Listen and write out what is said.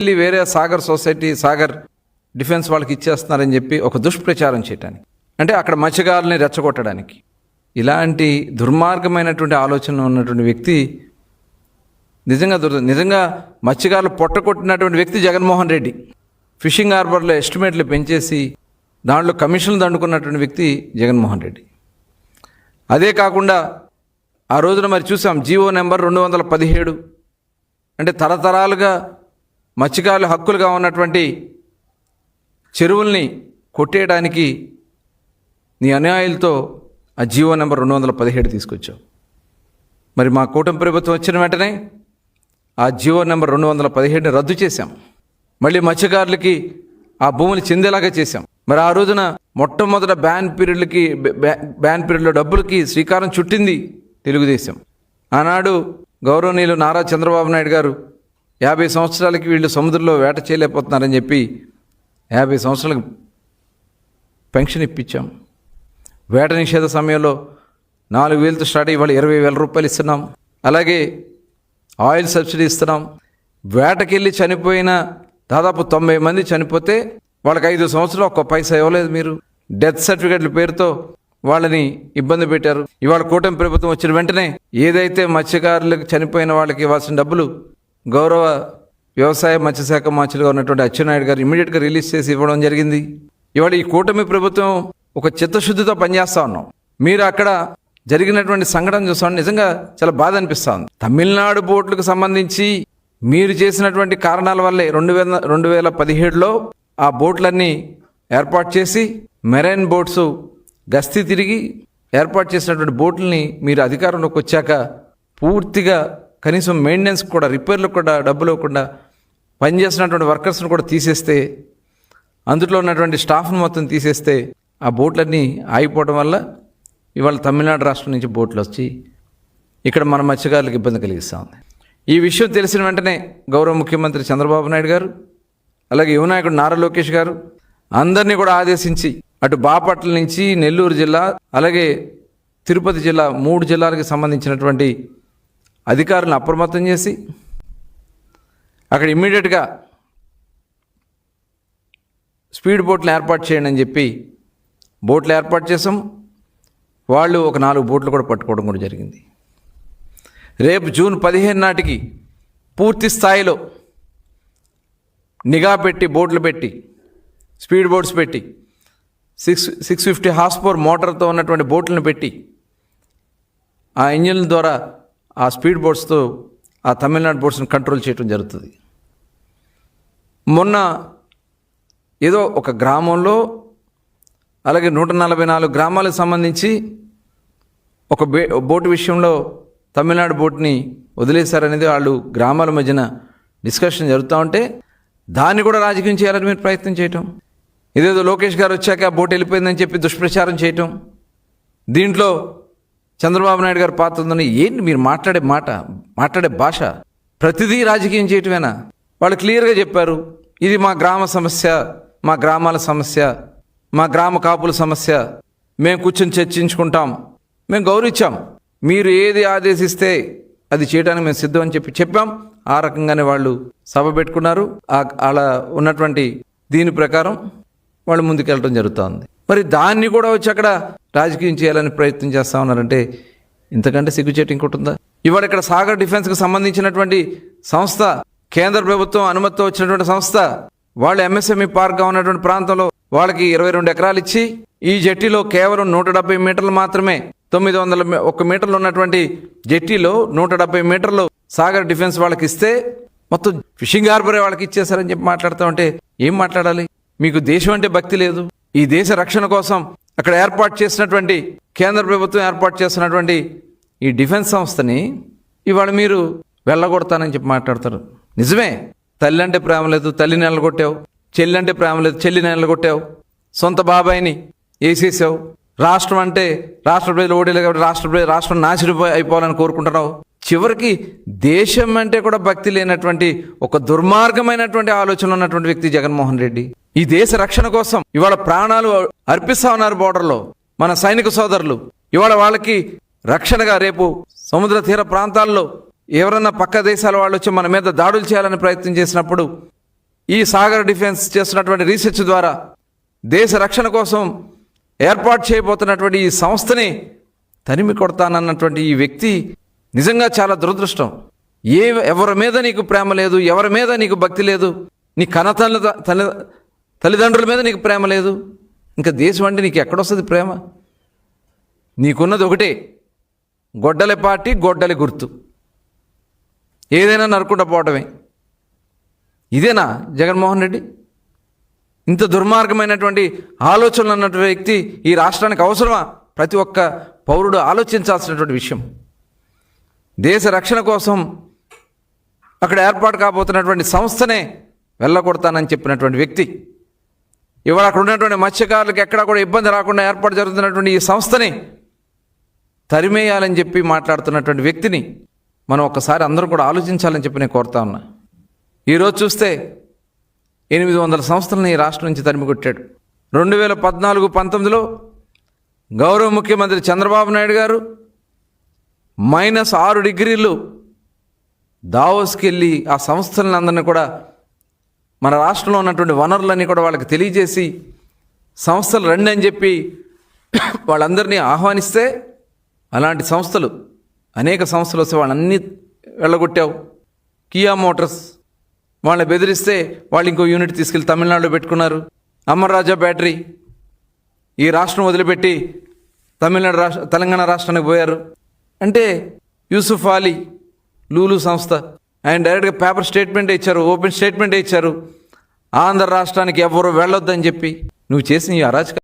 వెళ్ళి వేరే Sagar society, Sagar defence వాళ్ళకి ఇచ్చేస్తున్నారని చెప్పి ఒక దుష్ప్రచారం చేయడానికి, అంటే అక్కడ మత్స్యకారుల్ని రెచ్చగొట్టడానికి. ఇలాంటి దుర్మార్గమైనటువంటి ఆలోచన ఉన్నటువంటి వ్యక్తి నిజంగా మత్స్యకారులు పొట్టకొట్టినటువంటి వ్యక్తి జగన్మోహన్ రెడ్డి. ఫిషింగ్ హార్బర్లో ఎస్టిమేట్లు పెంచేసి దాంట్లో కమిషన్లు దండుకున్నటువంటి వ్యక్తి జగన్మోహన్ రెడ్డి. అదే కాకుండా ఆ రోజున మరి చూసాం జీవో నెంబర్ 217, అంటే తరతరాలుగా మత్స్యకారుల హక్కులుగా ఉన్నటువంటి చెరువుల్ని కొట్టేయడానికి నీ అన్యాయాలతో ఆ జీవో నెంబర్ 217 తీసుకొచ్చావు. మరి మా కూటమి ప్రభుత్వం వచ్చిన వెంటనే ఆ జీవో నెంబర్ 217ని రద్దు చేశాం. మళ్ళీ మత్స్యకారులకి ఆ భూములు చెందేలాగా చేశాం. మరి ఆ రోజున మొట్టమొదట బ్యాన్ పీరియడ్లో డబ్బులకి శ్రీకారం చుట్టింది తెలుగుదేశం. ఆనాడు గౌరవనీయులు నారా చంద్రబాబు నాయుడు గారు 50 సంవత్సరాలకి వీళ్ళు సముద్రంలో వేట చేయలేకపోతున్నారని చెప్పి 50 సంవత్సరాలకు పెన్షన్ ఇప్పించాం. వేట నిషేధ సమయంలో 4,000తో స్టార్ట్ అయ్యి ఇవాళ 20,000 రూపాయలు ఇస్తున్నాం. అలాగే ఆయిల్ సబ్సిడీ ఇస్తున్నాం. వేటకెళ్ళి చనిపోయిన దాదాపు 90 మంది చనిపోతే వాళ్ళకి 5 సంవత్సరాలు ఒక్క పైసా ఇవ్వలేదు. మీరు డెత్ సర్టిఫికెట్ల పేరుతో వాళ్ళని ఇబ్బంది పెట్టారు. ఇవాళ కూటమి ప్రభుత్వం వచ్చిన వెంటనే ఏదైతే మత్స్యకారులకు చనిపోయిన వాళ్ళకి ఇవ్వాల్సిన డబ్బులు గౌరవ వ్యవసాయ మత్స్యశాఖ మంత్రిగా ఉన్నటువంటి అచ్చెన్నాయుడు గారు ఇమీడియట్గా రిలీజ్ చేసి ఇవ్వడం జరిగింది. ఇవాళ ఈ కూటమి ప్రభుత్వం ఒక చిత్తశుద్ధితో పనిచేస్తూ ఉన్నాం. మీరు అక్కడ జరిగినటువంటి సంఘటన చూస్తాం, నిజంగా చాలా బాధ అనిపిస్తూ ఉంది. తమిళనాడు బోట్లకు సంబంధించి మీరు చేసినటువంటి కారణాల వల్లే 2017లో ఆ బోట్లన్నీ ఏర్పాటు చేసి మెరైన్ బోట్స్ గస్తీ తిరిగి ఏర్పాటు చేసినటువంటి బోట్లని మీరు అధికారంలోకి వచ్చాక పూర్తిగా కనీసం మెయింటెనెన్స్ కూడా, రిపేర్లకు కూడా డబ్బులు ఇవ్వకుండా పనిచేసినటువంటి వర్కర్స్ని కూడా తీసేస్తే, అందులో ఉన్నటువంటి స్టాఫ్ను మొత్తం తీసేస్తే ఆ బోట్లన్నీ ఆగిపోవడం వల్ల ఇవాళ తమిళనాడు రాష్ట్రం నుంచి బోట్లు వచ్చి ఇక్కడ మన మత్స్యకారులకు ఇబ్బంది కలిగిస్తూ ఉంది. ఈ విషయం తెలిసిన వెంటనే గౌరవ ముఖ్యమంత్రి చంద్రబాబు నాయుడు గారు, అలాగే యువ నాయకుడు నారా లోకేష్ గారు అందరినీ కూడా ఆదేశించి అటు బాపట్ల నుంచి నెల్లూరు జిల్లా, అలాగే తిరుపతి జిల్లా, 3 జిల్లాలకు సంబంధించినటువంటి అధికారులను అప్రమత్తం చేసి అక్కడ ఇమ్మీడియట్గా స్పీడ్ బోట్లు ఏర్పాటు చేయండి అని చెప్పి బోట్లు ఏర్పాటు చేసాం. వాళ్ళు ఒక 4 బోట్లు కూడా పట్టుకోవడం కూడా జరిగింది. రేపు జూన్ 15 నాటికి పూర్తి స్థాయిలో నిఘా పెట్టి, బోట్లు పెట్టి, స్పీడ్ బోట్స్ పెట్టి, 650 హార్స్ పవర్ మోటార్తో ఉన్నటువంటి బోట్లను పెట్టి ఆ ఇంజిన్ల ద్వారా ఆ స్పీడ్ బోట్స్తో ఆ తమిళనాడు బోట్స్ని కంట్రోల్ చేయడం జరుగుతుంది. మొన్న ఏదో ఒక గ్రామంలో, అలాగే 144 గ్రామాలకు సంబంధించి ఒక బోటు విషయంలో తమిళనాడు బోట్ని వదిలేశారనేది వాళ్ళు గ్రామాల మధ్యన డిస్కషన్ జరుగుతూ ఉంటే దాన్ని కూడా రాజకీయం చేయాలని మీరు ప్రయత్నం చేయటం, ఇదేదో లోకేష్ గారు వచ్చాక ఆ బోట్ వెళ్ళిపోయిందని చెప్పి దుష్ప్రచారం చేయటం, దీంట్లో చంద్రబాబు నాయుడు గారు పాత్ర ఉందని ఏంటి మీరు మాట్లాడే భాష? ప్రతిదీ రాజకీయం చేయటమేనా? వాళ్ళు క్లియర్గా చెప్పారు, ఇది మా గ్రామ సమస్య, మా గ్రామాల సమస్య, మా గ్రామ కాపుల సమస్య, మేము కూర్చొని చర్చించుకుంటాం, మేము గౌరవించాం, మీరు ఏది ఆదేశిస్తే అది చేయడానికి మేము సిద్ధం అని చెప్పాం. ఆ రకంగానే వాళ్ళు సభ పెట్టుకున్నారు. అలా ఉన్నటువంటి దీని ప్రకారం వాళ్ళు ముందుకెళ్ళడం జరుగుతుంది. మరి దాన్ని కూడా వచ్చి అక్కడ రాజకీయం చేయాలని ప్రయత్నం చేస్తూ ఉన్నారంటే ఇంతకంటే సిగ్గుచేటు ఇంకోటి ఉందా? ఇవాళ ఇక్కడ సాగర్ డిఫెన్స్కి సంబంధించినటువంటి సంస్థ, కేంద్ర ప్రభుత్వం అనుమతితో వచ్చినటువంటి సంస్థ, వాళ్ళు ఎంఎస్ఎంఈ పార్క్గా ఉన్నటువంటి ప్రాంతంలో వాళ్ళకి 22 ఎకరాలు ఇచ్చి ఈ జట్టీలో కేవలం 170 మీటర్లు మాత్రమే, 901 మీటర్లు ఉన్నటువంటి జట్టీలో 170 మీటర్లు సాగర్ డిఫెన్స్ వాళ్ళకి ఇస్తే మొత్తం ఫిషింగ్ హార్బరే వాళ్ళకి ఇచ్చేసారని చెప్పి మాట్లాడుతూ ఉంటే ఏం మాట్లాడాలి? మీకు దేశం అంటే భక్తి లేదు. ఈ దేశ రక్షణ కోసం అక్కడ ఏర్పాటు చేసినటువంటి, కేంద్ర ప్రభుత్వం ఏర్పాటు చేసినటువంటి ఈ డిఫెన్స్ సంస్థని ఇవాళ మీరు వెళ్ళగొడతానని చెప్పి మాట్లాడతారు. నిజమే, తల్లి అంటే ప్రేమ లేదు, తల్లిని నెలగొట్టావు. చెల్లి అంటే ప్రేమ లేదు, చెల్లిని నెలగొట్టావు. సొంత బాబాయిని వేసేసావు. రాష్ట్రం అంటే రాష్ట్ర ప్రజలు ఓడేలేదు కాబట్టి రాష్ట్రం నాశనం అయిపోవాలని కోరుకుంటున్నావు. చివరికి దేశం అంటే కూడా భక్తి లేనటువంటి ఒక దుర్మార్గమైనటువంటి ఆలోచన ఉన్నటువంటి వ్యక్తి జగన్మోహన్ రెడ్డి. ఈ దేశ రక్షణ కోసం ఇవాళ ప్రాణాలు అర్పిస్తా ఉన్నారు బోర్డర్లో మన సైనిక సోదరులు. ఇవాళ వాళ్ళకి రక్షణగా రేపు సముద్ర తీర ప్రాంతాల్లో ఎవరన్నా పక్క దేశాల వాళ్ళు వచ్చి మన మీద దాడులు చేయాలని ప్రయత్నం చేసినప్పుడు ఈ సాగర్ డిఫెన్స్ చేస్తున్నటువంటి రీసెర్చ్ ద్వారా దేశ రక్షణ కోసం ఏర్పాటు చేయబోతున్నటువంటి ఈ సంస్థని తరిమి కొడతానన్నటువంటి ఈ వ్యక్తి నిజంగా చాలా దురదృష్టం. ఎవరి మీద నీకు ప్రేమ లేదు, ఎవరి మీద నీకు భక్తి లేదు, నీ తల్లిదండ్రుల మీద నీకు ప్రేమ లేదు, ఇంకా దేశం అంటే నీకు ఎక్కడొస్తుంది ప్రేమ? నీకున్నది ఒకటే, గొడ్డలి పార్టీ, గొడ్డలి గుర్తు, ఏదైనా నరుకుంటూ పోవటమే. ఇదేనా జగన్మోహన్ రెడ్డి? ఇంత దుర్మార్గమైనటువంటి ఆలోచనలు అన్నటువంటి వ్యక్తి ఈ రాష్ట్రానికి అవసరమా? ప్రతి ఒక్క పౌరుడు ఆలోచించాల్సినటువంటి విషయం. దేశ రక్షణ కోసం అక్కడ ఏర్పాటు కాబోతున్నటువంటి సంస్థనే వెళ్ళగొడతానని చెప్పినటువంటి వ్యక్తి ఇవాళ అక్కడ ఉన్నటువంటి మత్స్యకారులకు ఎక్కడా కూడా ఇబ్బంది రాకుండా ఏర్పాటు జరుగుతున్నటువంటి ఈ సంస్థని తరిమేయాలని చెప్పి మాట్లాడుతున్నటువంటి వ్యక్తిని మనం ఒక్కసారి అందరూ కూడా ఆలోచించాలని చెప్పి నేను కోరుతా ఉన్నా. ఈరోజు చూస్తే 800 సంస్థలను ఈ రాష్ట్రం నుంచి తరిమికొట్టాడు. 2014-19లో గౌరవ ముఖ్యమంత్రి చంద్రబాబు నాయుడు గారు -6 డిగ్రీలు దావోస్కి వెళ్ళి ఆ సంస్థలను అందరినీ కూడా మన రాష్ట్రంలో ఉన్నటువంటి వనరులన్నీ కూడా వాళ్ళకి తెలియజేసి సంస్థలు రండి అని చెప్పి వాళ్ళందరినీ ఆహ్వానిస్తే అలాంటి సంస్థలు అనేక సంస్థలు వస్తే వాళ్ళన్నీ వెళ్ళగొట్టావు. కియా మోటార్స్ వాళ్ళని బెదిరిస్తే వాళ్ళు ఇంకో యూనిట్ తీసుకెళ్ళి తమిళనాడులో పెట్టుకున్నారు. అమర్ రాజా బ్యాటరీ ఈ రాష్ట్రం వదిలిపెట్టి తెలంగాణ రాష్ట్రానికి పోయారు. అంటే యూసుఫ్ అలీ లూలు సంస్థ ఆయన డైరెక్ట్గా పేపర్ స్టేట్మెంటే ఇచ్చారు, ఓపెన్ స్టేట్మెంటే ఇచ్చారు, ఆంధ్ర రాష్ట్రానికి ఎవరు వెళ్ళొద్దని చెప్పి. నువ్వు చేసిన ఈ అరాచక